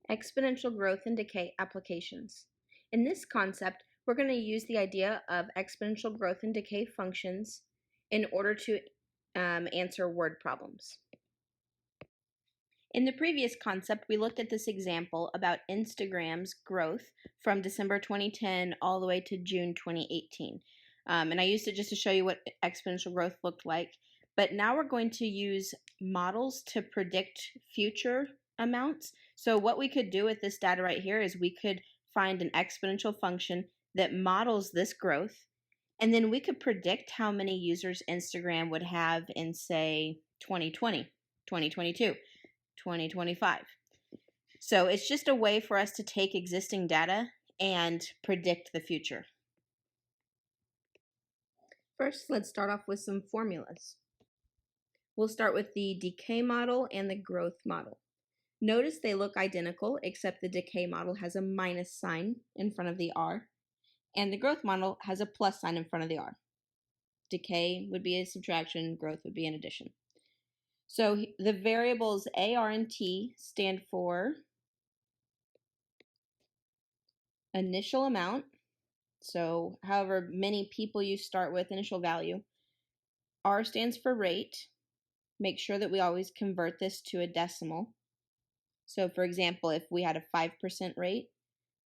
Exponential growth and decay applications. In this concept, we're going to use the idea of exponential growth and decay functions in order to answer word problems. In the previous concept, we looked at this example about Instagram's growth from December 2010 all the way to June 2018. And I used it just to show you what exponential growth looked like. But now we're going to use models to predict future amounts. So what we could do with this data right here is we could find an exponential function that models this growth, and then we could predict how many users Instagram would have in, say, 2020, 2022, 2025. So it's just a way for us to take existing data and predict the future. First, let's start off with some formulas. We'll start with the decay model and the growth model. Notice they look identical, except the decay model has a minus sign in front of the R, and the growth model has a plus sign in front of the R. Decay would be a subtraction, growth would be an addition. So the variables A, R, and T stand for initial amount, so however many people you start with, initial value. R stands for rate. Make sure that we always convert this to a decimal. So for example, if we had a 5% rate,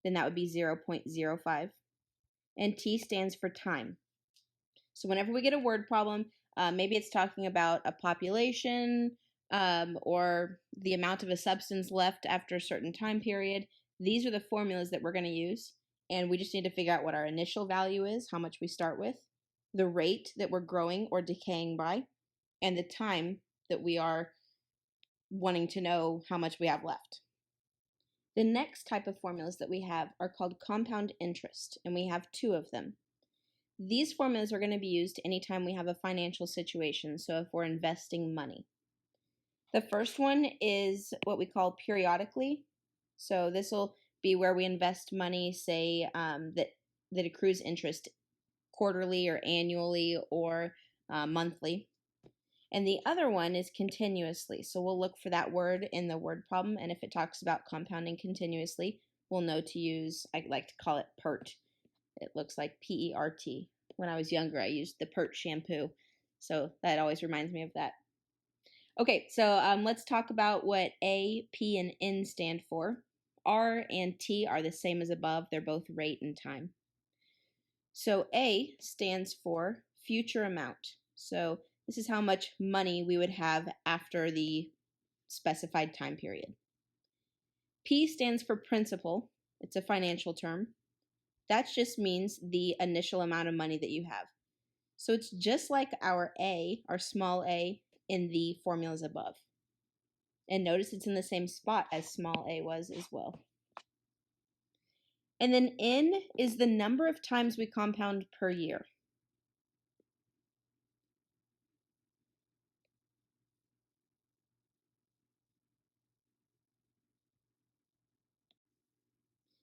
then that would be 0.05. And T stands for time. So whenever we get a word problem, maybe it's talking about a population or the amount of a substance left after a certain time period, these are the formulas that we're going to use. And we just need to figure out what our initial value is, how much we start with, the rate that we're growing or decaying by, and the time that we are wanting to know how much we have left. The next type of formulas that we have are called compound interest, and we have two of them. These formulas are going to be used anytime we have a financial situation, so if we're investing money. The first one is what we call periodically. So this will be where we invest money, say that accrues interest quarterly or annually or monthly. And the other one is continuously. So we'll look for that word in the word problem, and if it talks about compounding continuously, we'll know to use, I like to call it PERT. It looks like P-E-R-T. When I was younger, I used the PERT shampoo, so that always reminds me of that. Okay, so let's talk about what A, P, and N stand for. R and T are the same as above. They're both rate and time. So A stands for future amount. So this is how much money we would have after the specified time period. P stands for principal. It's a financial term. That just means the initial amount of money that you have. So it's just like our A, our small a, in the formulas above. And notice it's in the same spot as small a was as well. And then N is the number of times we compound per year.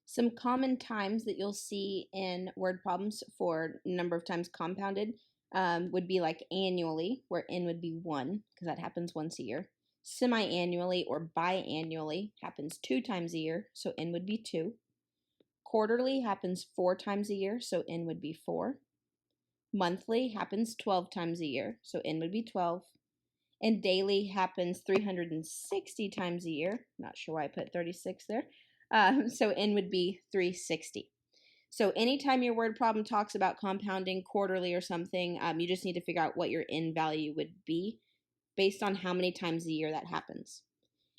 Some common times that you'll see in word problems for number of times compounded would be like annually, where N would be 1, because that happens once a year. Semi-annually or biannually happens 2 times a year, so N would be 2. Quarterly happens 4 times a year, so N would be 4. Monthly happens 12 times a year, so N would be 12. And daily happens 360 times a year. Not sure why I put 36 there. So N would be 360. So anytime your word problem talks about compounding quarterly or something, you just need to figure out what your N value would be based on how many times a year that happens.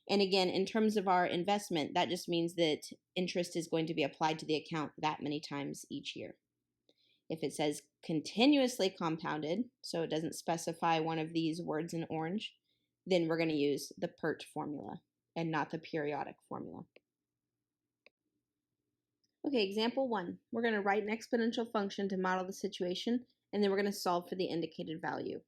And again, in terms of our investment, that just means that interest is going to be applied to the account that many times each year. If it says continuously compounded, so it doesn't specify one of these words in orange, then we're going to use the PERT formula and not the periodic formula. Okay, example 1. We're going to write an exponential function to model the situation, and then we're going to solve for the indicated value.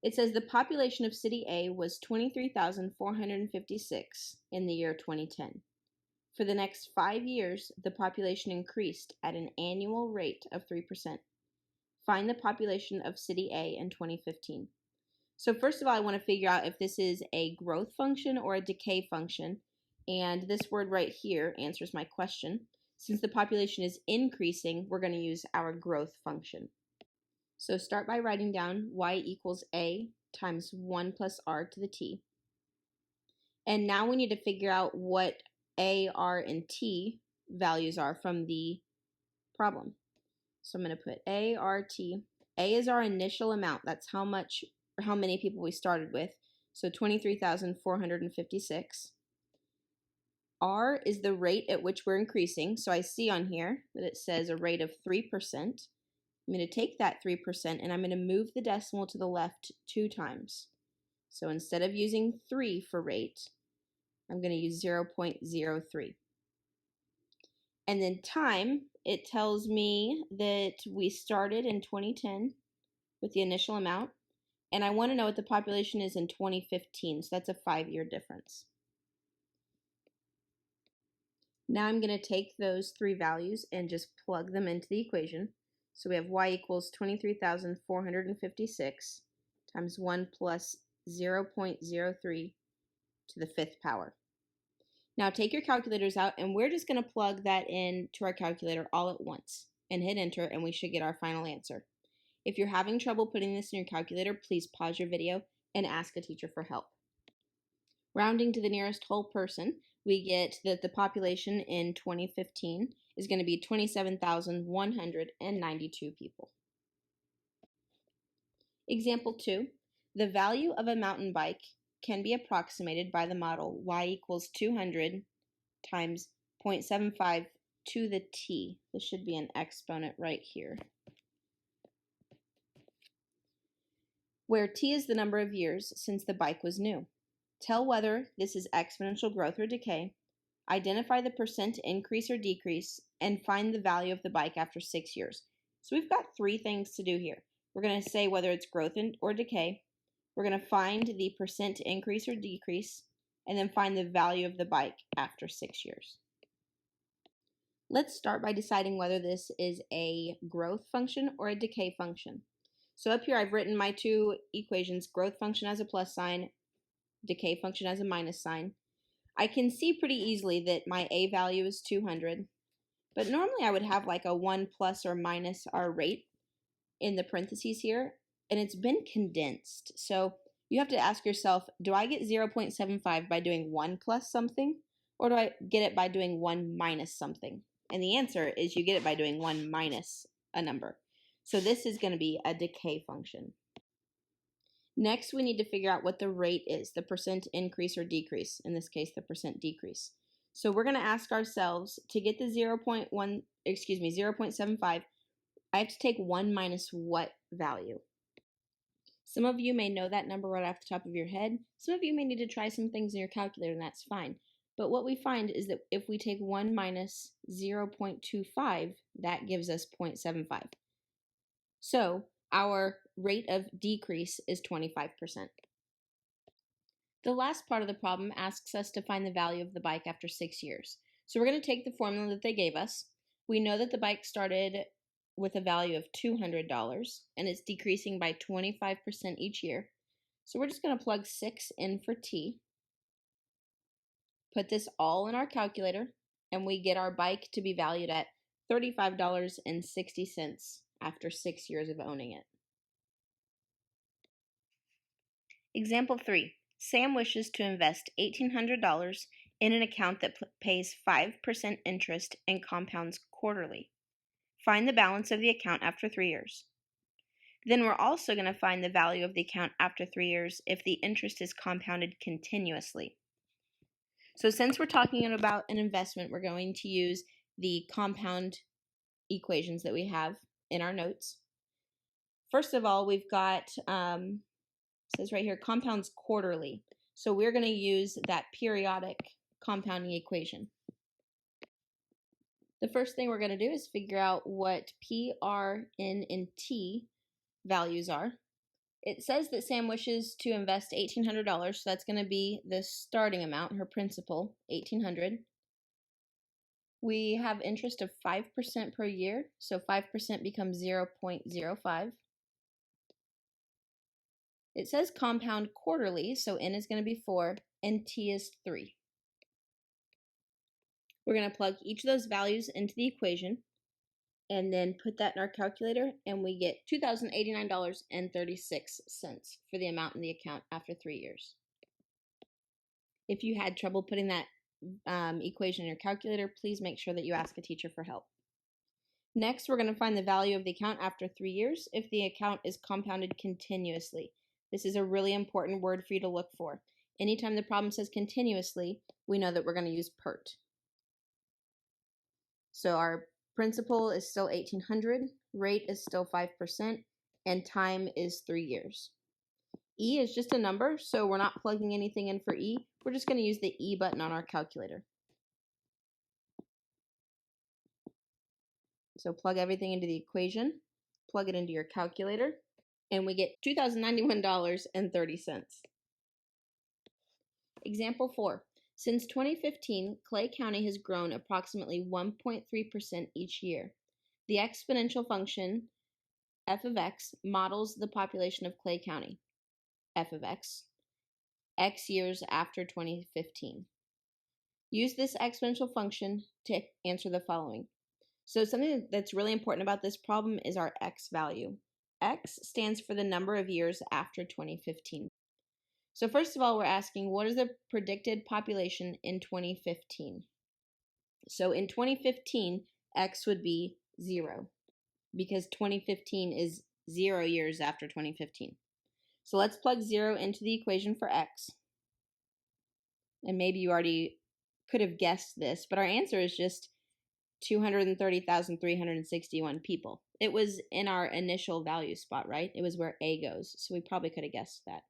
It says the population of city A was 23,456 in the year 2010. For the next 5 years, the population increased at an annual rate of 3%. Find the population of city A in 2015. So first of all, I want to figure out if this is a growth function or a decay function. And this word right here answers my question. Since the population is increasing, we're going to use our growth function. So start by writing down y equals a times 1 plus r to the t. And now we need to figure out what a, r, and t values are from the problem. So I'm going to put a, r, t. A is our initial amount. That's how many people we started with. So 23,456. R is the rate at which we're increasing. So I see on here that it says a rate of 3%. I'm going to take that 3% and I'm going to move the decimal to the left 2 times. So instead of using 3 for rate, I'm going to use 0.03. And then time, it tells me that we started in 2010 with the initial amount, and I want to know what the population is in 2015, so that's a 5-year difference. Now I'm going to take those 3 values and just plug them into the equation. So we have y equals 23,456 times 1 plus 0.03 to the 5th power. Now take your calculators out, and we're just going to plug that in to our calculator all at once and hit enter, and we should get our final answer. If you're having trouble putting this in your calculator, please pause your video and ask a teacher for help. Rounding to the nearest whole person, we get that the population in 2015 is going to be 27,192 people. Example 2. The value of a mountain bike can be approximated by the model y equals 200 times 0.75 to the t. This should be an exponent right here, where t is the number of years since the bike was new. Tell whether this is exponential growth or decay, identify the percent increase or decrease, and find the value of the bike after 6 years. So we've got 3 things to do here. We're going to say whether it's growth or decay. We're going to find the percent increase or decrease, and then find the value of the bike after 6 years. Let's start by deciding whether this is a growth function or a decay function. So up here I've written my 2 equations, growth function as a plus sign, decay function as a minus sign. I can see pretty easily that my a value is 200, but normally I would have like a 1 plus or minus our rate in the parentheses here, and it's been condensed. So you have to ask yourself, do I get 0.75 by doing 1 plus something, or do I get it by doing 1 minus something? And the answer is you get it by doing 1 minus a number. So this is going to be a decay function. Next, we need to figure out what the rate is, the percent increase or decrease, in this case, the percent decrease. So we're going to ask ourselves, to get the 0.75, I have to take 1 minus what value? Some of you may know that number right off the top of your head. Some of you may need to try some things in your calculator, and that's fine. But what we find is that if we take 1 minus 0.25, that gives us 0.75. So our rate of decrease is 25%. The last part of the problem asks us to find the value of the bike after 6 years. So we're going to take the formula that they gave us. We know that the bike started with a value of $200, and it's decreasing by 25% each year. So we're just going to plug 6 in for t, put this all in our calculator, and we get our bike to be valued at $35.60 after 6 years of owning it. Example 3. Sam wishes to invest $1,800 in an account that pays 5% interest and compounds quarterly. Find the balance of the account after 3 years. Then we're also going to find the value of the account after 3 years if the interest is compounded continuously. So since we're talking about an investment, we're going to use the compound equations that we have in our notes. First of all, we've got, it says right here, compounds quarterly. So we're going to use that periodic compounding equation. The first thing we're going to do is figure out what P, R, N, and T values are. It says that Sam wishes to invest $1,800, so that's going to be the starting amount, her principal, $1,800. We have interest of 5% per year, so 5% becomes 0.05. It says compound quarterly, so N is going to be 4 and T is 3. We're going to plug each of those values into the equation and then put that in our calculator, and we get $2,089.36 for the amount in the account after 3 years. If you had trouble putting that equation in your calculator, please make sure that you ask a teacher for help. Next, we're going to find the value of the account after 3 years if the account is compounded continuously. This is a really important word for you to look for. Anytime the problem says continuously, we know that we're going to use PERT. So our principal is still $1,800, rate is still 5%, and time is 3 years. E is just a number, so we're not plugging anything in for E. We're just going to use the E button on our calculator. So plug everything into the equation, plug it into your calculator, and we get $2,091.30. Example 4. Since 2015, Clay County has grown approximately 1.3% each year. The exponential function f of x models the population of Clay County, f of x years after 2015. Use this exponential function to answer the following. So something that's really important about this problem is our x value. X stands for the number of years after 2015. So first of all, we're asking, what is the predicted population in 2015? So in 2015, x would be 0 because 2015 is 0 years after 2015. So let's plug 0 into the equation for x. And maybe you already could have guessed this, but our answer is just 230,361 people. It was in our initial value spot, right? It was where A goes, so we probably could have guessed that.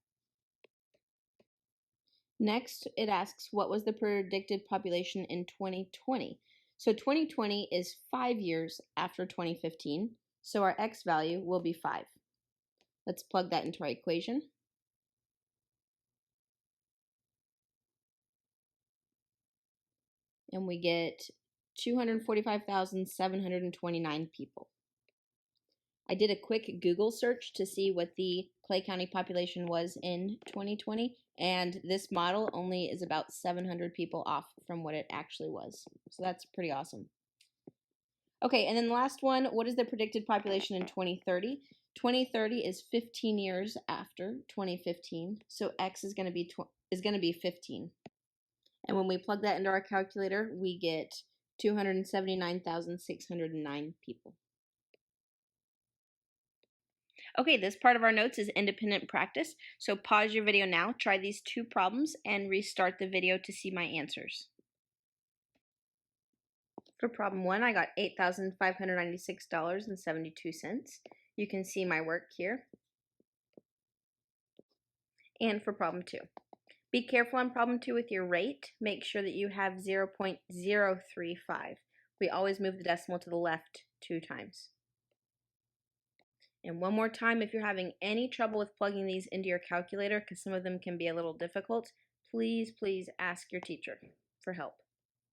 Next, it asks, what was the predicted population in 2020? So 2020 is 5 years after 2015, so our x value will be 5. Let's plug that into our equation. And we get 245,729 people. I did a quick Google search to see what the Clay County population was in 2020, and this model only is about 700 people off from what it actually was. So that's pretty awesome. Okay, and then the last one, what is the predicted population in 2030? 2030 is 15 years after 2015, so x is going to be 15. And when we plug that into our calculator, we get 279,609 people. Okay, this part of our notes is independent practice, so pause your video now, try these 2 problems, and restart the video to see my answers. For problem 1, I got $8,596.72. You can see my work here. And for problem 2. Be careful on problem 2 with your rate. Make sure that you have 0.035. We always move the decimal to the left 2 times. And one more time, if you're having any trouble with plugging these into your calculator, because some of them can be a little difficult, please ask your teacher for help.